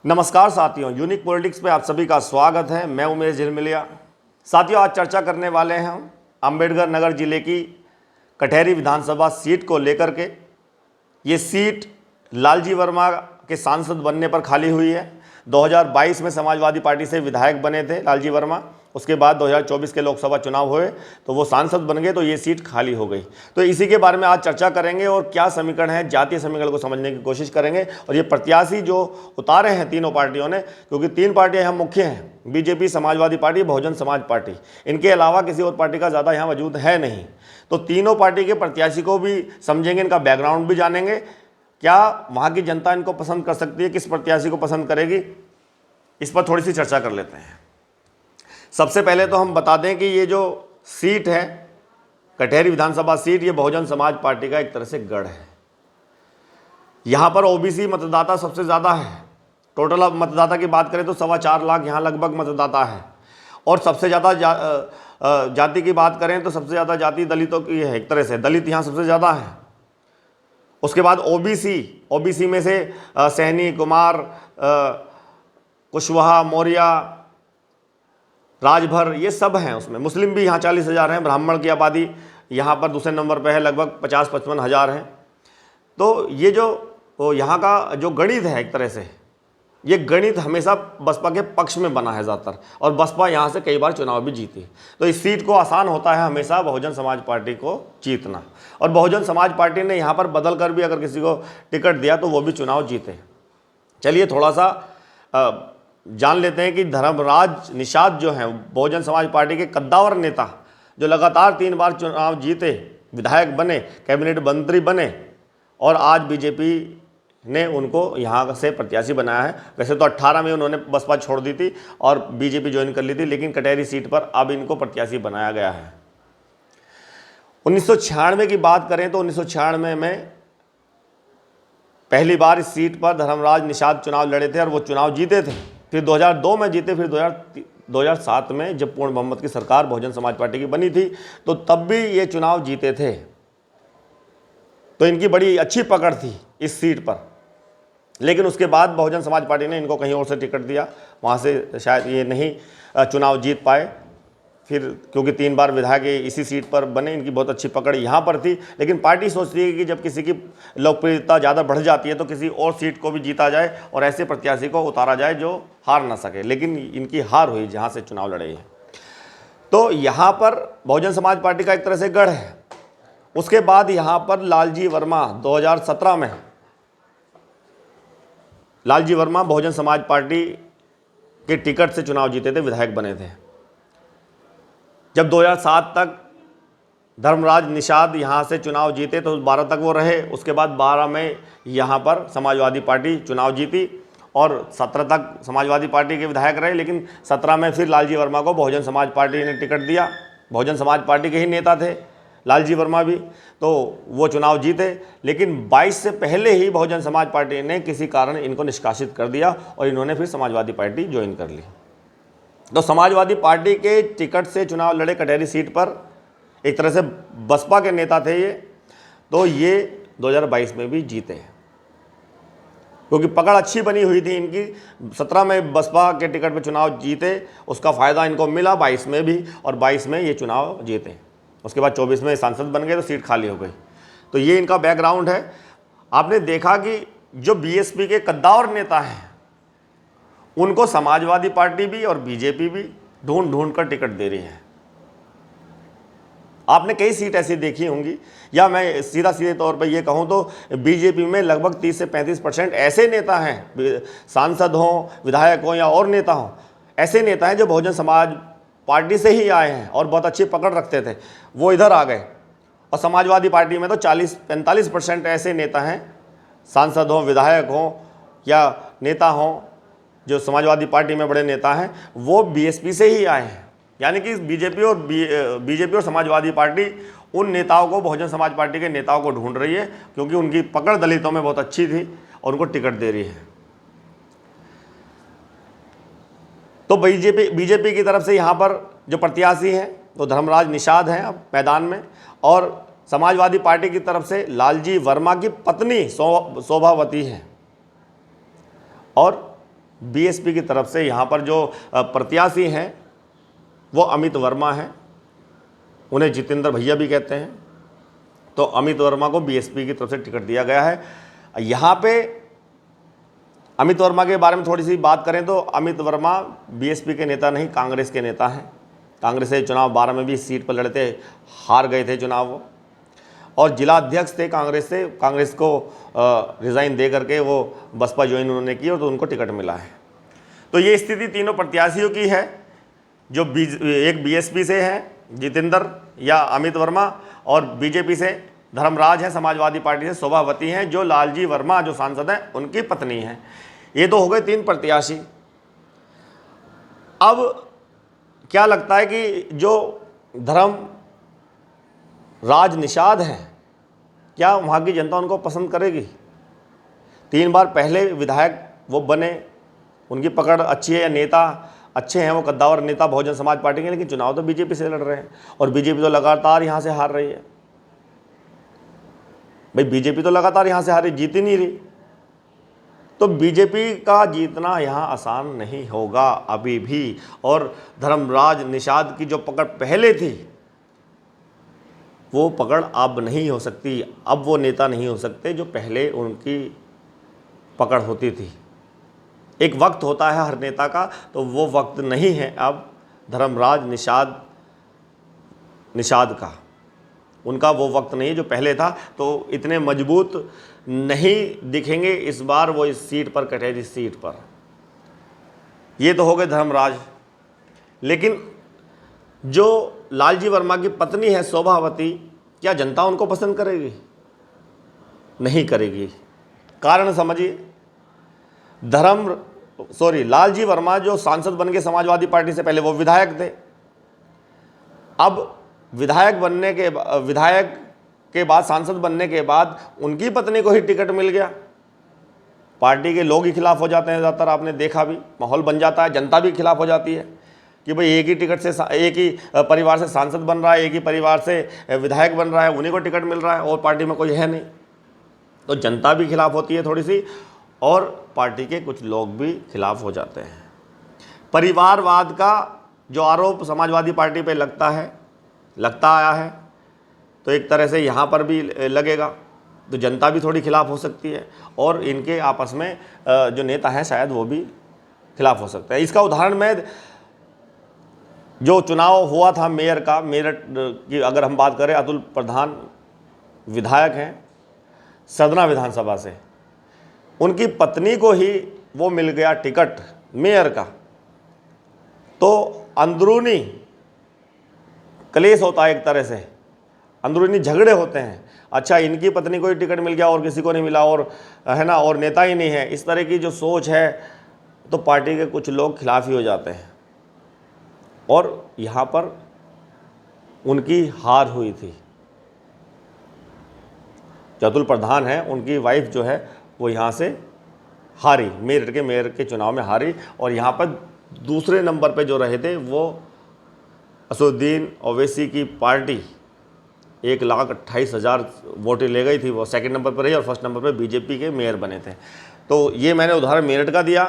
नमस्कार साथियों, unique politics पे आप सभी का स्वागत है। मैं उमेश झिलमिलिया। साथियों, आज चर्चा करने वाले हैं हम अम्बेडकर नगर जिले की कटहरी विधानसभा सीट को लेकर के। ये सीट लालजी वर्मा के सांसद बनने पर खाली हुई है। 2022 में समाजवादी पार्टी से विधायक बने थे लालजी वर्मा। उसके बाद 2024 के लोकसभा चुनाव हुए तो वो सांसद बन गए, तो ये सीट खाली हो गई। तो इसी के बारे में आज चर्चा करेंगे और क्या समीकरण है, जातीय समीकरण को समझने की कोशिश करेंगे। और ये प्रत्याशी जो उतारे हैं तीनों पार्टियों ने, क्योंकि तीन पार्टियां यहाँ मुख्य हैं, BJP, Samajwadi party, Bahujan Samaj party. इनके अलावा किसी और पार्टी का ज़्यादा यहाँ वजूद है नहीं। तो तीनों पार्टी के प्रत्याशी को भी समझेंगे, इनका बैकग्राउंड भी जानेंगे, क्या वहाँ की जनता इनको पसंद कर सकती है, किस प्रत्याशी को पसंद करेगी, इस पर थोड़ी सी चर्चा कर लेते हैं। सबसे पहले तो हम बता दें कि ये जो सीट है कटहरी विधानसभा सीट, ये बहुजन समाज पार्टी का एक तरह से गढ़ है। यहाँ पर ओबीसी मतदाता सबसे ज़्यादा है। टोटल अब मतदाता की बात करें तो 4.25 लाख यहाँ लगभग मतदाता है। और सबसे ज़्यादा जाति की बात करें तो सबसे ज़्यादा जाति दलितों की है। एक तरह से दलित यहाँ सबसे ज़्यादा है। उसके बाद ओबीसी में से सैनी, कुमार, कुशवाहा, मौर्य, राजभर, ये सब हैं। उसमें मुस्लिम भी यहाँ 40,000 हैं। ब्राह्मण की आबादी यहाँ पर दूसरे नंबर पर है, लगभग 50-55 हज़ार हैं। तो ये जो यहाँ का जो गणित है, एक तरह से ये गणित हमेशा बसपा के पक्ष में बना है ज़्यादातर, और बसपा यहाँ से कई बार चुनाव भी जीती। तो इस सीट को आसान होता है हमेशा बहुजन समाज पार्टी को जीतना। और बहुजन समाज पार्टी ने यहाँ पर बदल कर भी अगर किसी को टिकट दिया तो वो भी चुनाव जीते। चलिए थोड़ा सा जान लेते हैं कि धर्मराज निषाद जो हैं बहुजन समाज पार्टी के कद्दावर नेता, जो लगातार 3 बार चुनाव जीते, विधायक बने, कैबिनेट मंत्री बने, और आज बीजेपी ने उनको यहाँ से प्रत्याशी बनाया है। वैसे तो 18 में उन्होंने बसपा छोड़ दी थी और बीजेपी ज्वाइन कर ली थी, लेकिन कटहरी सीट पर अब इनको प्रत्याशी बनाया गया है। 1996 की बात करें तो 1996 में पहली बार इस सीट पर धर्मराज निषाद चुनाव लड़े थे और वो चुनाव जीते थे। फिर 2002 में जीते। फिर 2007 में जब पूर्ण बहुमत की सरकार बहुजन समाज पार्टी की बनी थी तो तब भी ये चुनाव जीते थे। तो इनकी बड़ी अच्छी पकड़ थी इस सीट पर। लेकिन उसके बाद बहुजन समाज पार्टी ने इनको कहीं और से टिकट दिया, वहाँ से शायद ये नहीं चुनाव जीत पाए। फिर क्योंकि 3 बार विधायक इसी सीट पर बने, इनकी बहुत अच्छी पकड़ यहाँ पर थी। लेकिन पार्टी सोचती है कि जब किसी की लोकप्रियता ज़्यादा बढ़ जाती है तो किसी और सीट को भी जीता जाए और ऐसे प्रत्याशी को उतारा जाए जो हार ना सके। लेकिन इनकी हार हुई जहाँ से चुनाव लड़े हैं। तो यहाँ पर बहुजन समाज पार्टी का एक तरह से गढ़ है। उसके बाद यहाँ पर लालजी वर्मा 2017 में लालजी वर्मा बहुजन समाज पार्टी के टिकट से चुनाव जीते थे, विधायक बने थे। जब 2007 तक धर्मराज निषाद यहाँ से चुनाव जीते तो 12 तक वो रहे। उसके बाद 12 में यहाँ पर समाजवादी पार्टी चुनाव जीती और 17 तक समाजवादी पार्टी के विधायक रहे। लेकिन 17 में फिर लालजी वर्मा को बहुजन समाज पार्टी ने टिकट दिया। बहुजन समाज पार्टी के ही नेता थे लालजी वर्मा भी, तो वो चुनाव जीते। लेकिन 22 से पहले ही बहुजन समाज पार्टी ने किसी कारण इनको निष्कासित कर दिया और इन्होंने फिर समाजवादी पार्टी ज्वाइन कर ली। तो समाजवादी पार्टी के टिकट से चुनाव लड़े कटहरी सीट पर, एक तरह से बसपा के नेता थे ये। तो ये 2022 में भी जीते क्योंकि पकड़ अच्छी बनी हुई थी इनकी। 17 में बसपा के टिकट पर चुनाव जीते, उसका फ़ायदा इनको मिला 22 में भी, और 22 में ये चुनाव जीते। उसके बाद 24 में सांसद बन गए तो सीट खाली हो गई। तो ये इनका बैकग्राउंड है। आपने देखा कि जो बीएसपी के कद्दावर नेता हैं उनको समाजवादी पार्टी भी और बीजेपी भी ढूंढ ढूंढ कर टिकट दे रही है। आपने कई सीट ऐसी देखी होंगी, या मैं सीधे तौर पर यह कहूं तो बीजेपी में लगभग 30 से 35% ऐसे नेता हैं, सांसद हों, विधायक हों या और नेता हों, ऐसे नेता हैं जो बहुजन समाज पार्टी से ही आए हैं और बहुत अच्छी पकड़ रखते थे, वो इधर आ गए। और समाजवादी पार्टी में तो 40-45% ऐसे नेता हैं, सांसद हों, विधायक हों या नेता हों, जो समाजवादी पार्टी में बड़े नेता हैं, वो बीएसपी से ही आए हैं। यानी कि बीजेपी और समाजवादी पार्टी उन नेताओं को, बहुजन समाज पार्टी के नेताओं को ढूंढ रही है, क्योंकि उनकी पकड़ दलितों में बहुत अच्छी थी और उनको टिकट दे रही है। तो बीजेपी की तरफ से यहाँ पर जो प्रत्याशी हैं तो धर्मराज निषाद हैं अब मैदान में, और समाजवादी पार्टी की तरफ से लालजी वर्मा की पत्नी शोभावती है, और बीएसपी की तरफ से यहाँ पर जो प्रत्याशी हैं वो अमित वर्मा हैं, उन्हें जितेंद्र भैया भी कहते हैं। तो अमित वर्मा को बीएसपी की तरफ से टिकट दिया गया है। यहाँ पे अमित वर्मा के बारे में थोड़ी सी बात करें तो अमित वर्मा बीएसपी के नेता नहीं, कांग्रेस के नेता हैं। कांग्रेस से चुनाव 12 में भी इस सीट पर लड़े थे, हार गए थे चुनाव वो, और जिला अध्यक्ष थे कांग्रेस से। कांग्रेस को रिज़ाइन दे करके वो बसपा ज्वाइन उन्होंने की और तो उनको टिकट मिला है। तो ये स्थिति तीनों प्रत्याशियों की है, जो एक बीएसपी से हैं जितेंद्र या अमित वर्मा, और बीजेपी से धर्मराज हैं, समाजवादी पार्टी से शोभावती हैं, जो लालजी वर्मा जो सांसद हैं उनकी पत्नी हैं। ये तो हो गए 3 प्रत्याशी। अब क्या लगता है कि जो धर्मराज निषाद हैं, क्या वहाँ की जनता उनको पसंद करेगी? 3 बार पहले विधायक वो बने, उनकी पकड़ अच्छी है, या नेता अच्छे हैं, वो कद्दावर नेता बहुजन समाज पार्टी के, लेकिन चुनाव तो बीजेपी से लड़ रहे हैं और बीजेपी तो लगातार यहाँ से हार रही है। भाई बीजेपी तो लगातार यहाँ से हार रही, जीत ही नहीं रही। तो बीजेपी का जीतना यहाँ आसान नहीं होगा अभी भी। और धर्मराज निषाद की जो पकड़ पहले थी वो पकड़ अब नहीं हो सकती। अब वो नेता नहीं हो सकते जो पहले उनकी पकड़ होती थी। एक वक्त होता है हर नेता का, तो वो वक्त नहीं है अब धर्मराज निषाद का, उनका वो वक्त नहीं है जो पहले था। तो इतने मजबूत नहीं दिखेंगे इस बार वो इस सीट पर, कटहरी सीट पर। ये तो हो गए धर्मराज। लेकिन जो लालजी वर्मा की पत्नी है शोभावती, क्या जनता उनको पसंद करेगी? नहीं करेगी। कारण समझिए, लालजी वर्मा जो सांसद बन के समाजवादी पार्टी से, पहले वो विधायक थे। अब विधायक के बाद, सांसद बनने के बाद उनकी पत्नी को ही टिकट मिल गया। पार्टी के लोग ही खिलाफ हो जाते हैं ज़्यादातर, आपने देखा भी, माहौल बन जाता है, जनता भी खिलाफ हो जाती है कि भाई एक ही टिकट से, एक ही परिवार से सांसद बन रहा है, एक ही परिवार से विधायक बन रहा है, उन्हीं को टिकट मिल रहा है और पार्टी में कोई है नहीं। तो जनता भी खिलाफ होती है थोड़ी सी, और पार्टी के कुछ लोग भी खिलाफ हो जाते हैं। परिवारवाद का जो आरोप समाजवादी पार्टी पे लगता आया है, तो एक तरह से यहाँ पर भी लगेगा। तो जनता भी थोड़ी खिलाफ हो सकती है, और इनके आपस में जो नेता हैं शायद वो भी खिलाफ हो सकते हैं। इसका उदाहरण मैं, जो चुनाव हुआ था मेयर का, मेरठ की अगर हम बात करें, अतुल प्रधान विधायक हैं सदना विधानसभा से, उनकी पत्नी को ही वो मिल गया टिकट मेयर का। तो अंदरूनी कलेश होता है, एक तरह से अंदरूनी झगड़े होते हैं। अच्छा, इनकी पत्नी को ही टिकट मिल गया और किसी को नहीं मिला, और है ना, और नेता ही नहीं है। इस तरह की जो सोच है, तो पार्टी के कुछ लोग खिलाफ ही हो जाते हैं, और यहाँ पर उनकी हार हुई थी। जो अतुल प्रधान है, उनकी वाइफ जो है वो यहाँ से हारी, मेरठ के मेयर के चुनाव में हारी, और यहाँ पर दूसरे नंबर पे जो रहे थे वो असदुद्दीन ओवैसी की पार्टी 1,28,000 वोटें ले गई थी, वो सेकंड नंबर पर रही, और फर्स्ट नंबर पर बीजेपी के मेयर बने थे। तो ये मैंने उदाहरण मेरठ का दिया,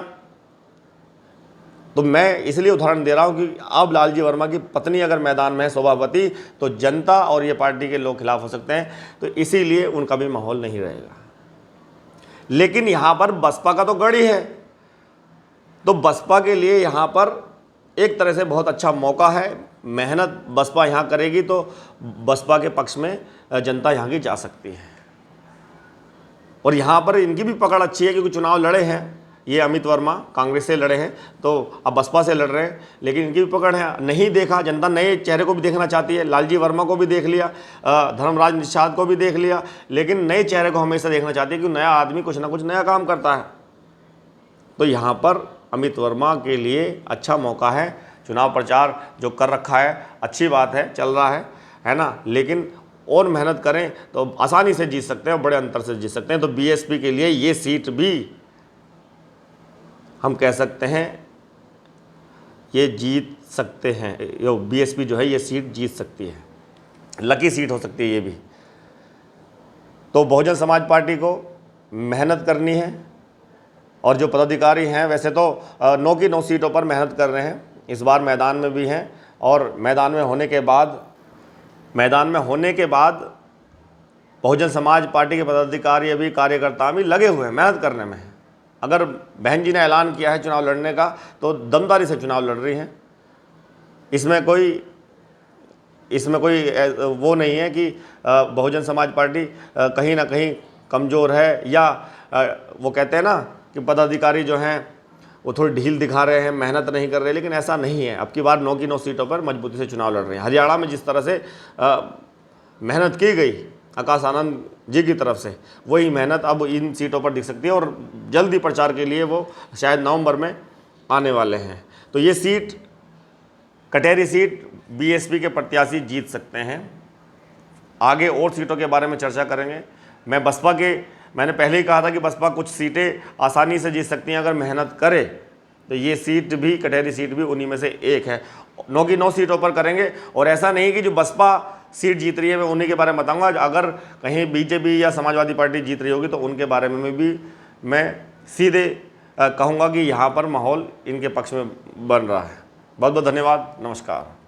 तो मैं इसलिए उदाहरण दे रहा हूँ कि अब लालजी वर्मा की पत्नी अगर मैदान में है शोभावती, तो जनता और ये पार्टी के लोग खिलाफ हो सकते हैं, तो इसीलिए उनका भी माहौल नहीं रहेगा। लेकिन यहाँ पर बसपा का तो गढ़ ही है, तो बसपा के लिए यहाँ पर एक तरह से बहुत अच्छा मौका है। मेहनत बसपा यहाँ करेगी तो बसपा के पक्ष में जनता यहाँ की जा सकती है। और यहाँ पर इनकी भी पकड़ अच्छी है, क्योंकि चुनाव लड़े हैं ये अमित वर्मा, कांग्रेस से लड़े हैं, तो अब बसपा से लड़ रहे हैं, लेकिन इनकी भी पकड़ है। नहीं देखा, जनता नए चेहरे को भी देखना चाहती है। लालजी वर्मा को भी देख लिया, धर्मराज निषाद को भी देख लिया, लेकिन नए चेहरे को हमेशा देखना चाहती है, क्योंकि नया आदमी कुछ ना कुछ नया काम करता है। तो यहाँ पर अमित वर्मा के लिए अच्छा मौका है। चुनाव प्रचार जो कर रखा है अच्छी बात है, चल रहा है ना, लेकिन और मेहनत करें तो आसानी से जीत सकते हैं और बड़े अंतर से जीत सकते हैं। तो बीएसपी के लिए ये सीट भी हम कह सकते हैं ये जीत सकते हैं, ये बीएसपी जो है ये सीट जीत सकती है, लकी सीट हो सकती है ये भी। तो बहुजन समाज पार्टी को मेहनत करनी है और जो पदाधिकारी हैं वैसे तो 9 की 9 सीटों पर मेहनत कर रहे हैं, इस बार मैदान में भी हैं और मैदान में होने के बाद बहुजन समाज पार्टी के पदाधिकारी अभी कार्यकर्ता भी लगे हुए हैं, मेहनत करने में हैं। अगर बहन जी ने ऐलान किया है चुनाव लड़ने का तो दमदारी से चुनाव लड़ रही हैं। इसमें कोई वो नहीं है कि बहुजन समाज पार्टी कहीं ना कहीं कमज़ोर है, या वो कहते हैं ना कि पदाधिकारी जो हैं वो थोड़ी ढील दिखा रहे हैं, मेहनत नहीं कर रहे, लेकिन ऐसा नहीं है। अब की बार 9 की 9 सीटों पर मजबूती से चुनाव लड़ रहे हैं। हरियाणा में जिस तरह से मेहनत की गई आकाश आनंद जी की तरफ से, वही मेहनत अब इन सीटों पर दिख सकती है और जल्दी प्रचार के लिए वो शायद नवंबर में आने वाले हैं। तो ये सीट, कटहरी सीट, बीएसपी के प्रत्याशी जीत सकते हैं। आगे और सीटों के बारे में चर्चा करेंगे। मैंने पहले ही कहा था कि बसपा कुछ सीटें आसानी से जीत सकती हैं अगर मेहनत करे, तो ये सीट भी, कटहरी सीट भी उन्हीं में से एक है। 9 की 9 सीटों पर करेंगे और ऐसा नहीं कि जो बसपा सीट जीत रही है मैं उन्हीं के बारे में बताऊंगा। अगर कहीं बीजेपी या समाजवादी पार्टी जीत रही होगी तो उनके बारे में भी मैं सीधे कहूँगा कि यहाँ पर माहौल इनके पक्ष में बन रहा है। बहुत बहुत धन्यवाद, नमस्कार।